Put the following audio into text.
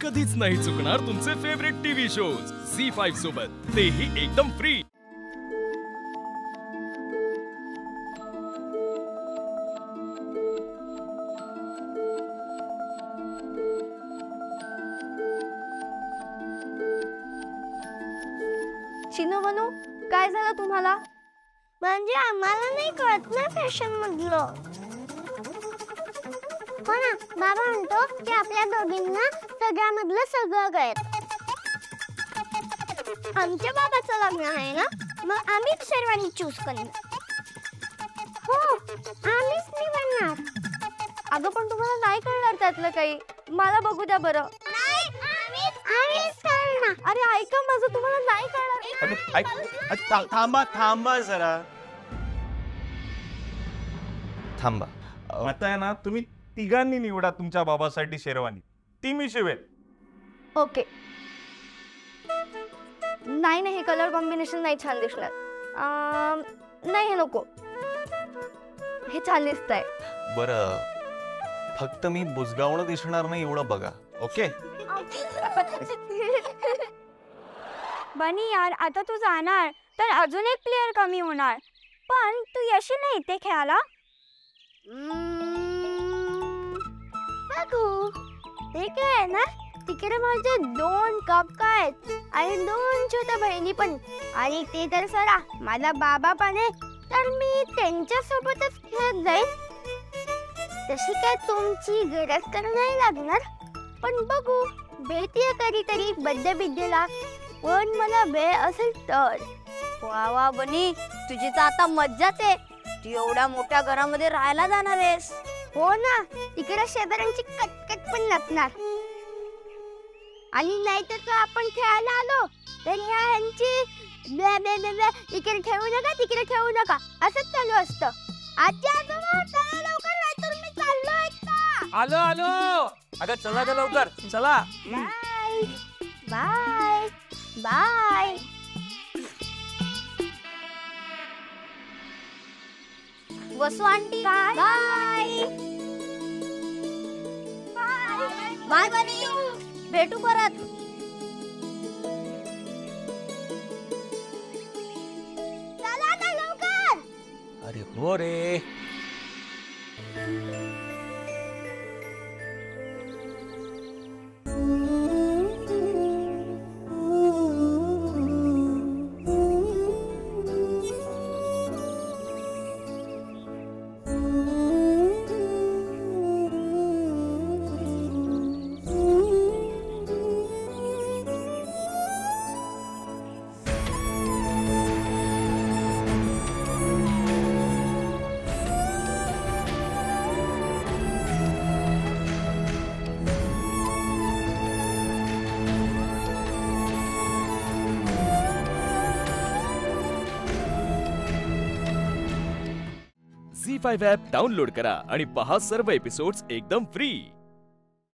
कधीच नाही चुकणार तुमचे फेवरेट टीव्ही शोज झी5 सोबत, तेही एकदम फ्री। चिनू बनू, काय झालं तुम्हाला? म्हणजे आम्हाला नाही कळत ना फॅशन मधलं। हो ना, बाबा म्हणतो की आपल्या दोघींना सगळ्यामधलं सगळं कळत। आमच्या बाबाचं लग्न आहे ना, मग आम्हीच सर्वांनी चूज करणार। हो, आम्हीच निवडणार। अगं पण तुम्हाला नाही कळणार त्यातलं काही, मला बघू द्या बरं। नाही, आम्हीच करणार। अरे ऐका माझं, तुम्हाला नाही कळणार। थांबा जरा, थांबा। आता आहे ना, तुम्ही तिघांनी निवडा तुमच्या बाबासाठी शेरवानी, ती मी शिवेल। ओके। नाही हे कलर कॉम्बिनेशन नाही छान दिसणार। नाही हे नको, हे छान दिसतंय। बरं, फक्त मी बुजगावणं दिसणार नाही एवढं बघा, ओके? बनी यार, आता तू जाणार तर अजून एक प्लेयर कमी होणार, पण तू येशील ना इथे खेळायला? बघू, ते काय आहे ना, तिकडे माझे 2 काका आहेत आणि 2 छोट्या बहिणी पण, आणि ते तर सरा माझा बाबा पण आहे, तर मी त्यांच्या सोबतच खेळत जाईल। तशी काय तुमची गरज तर नाही लागणार, पण बघू, भेटूया कधीतरी बर्थडे बिड्डेला, पण मला वेळ असेल तर। वा वा बनी, तुझी तर आता मज्जाच आहे। तू एवढ्या मोठ्या घरामध्ये राहायला जाणार आहेस? हो ना, तिकडे शेजाऱ्यांची कटकट पण नसणार, आणि नाहीतर का आपण खेळायला आलो तर ह्यांची इकडे ठेवू नका तिकडे ठेवू नका असंच चालू असतं। आजी आजोबा चला लवकर, नाहीतर मी चाललो एकटा। आलो, अगं चला लवकर, चला। Bye bye bye. Vasu aunty, bye bye Bunny, भेटू परत। चला आता लवकर। अरे हो रे, झी5 ॲप डाउनलोड करा आणि पहा सर्व एपिसोड्स एकदम फ्री।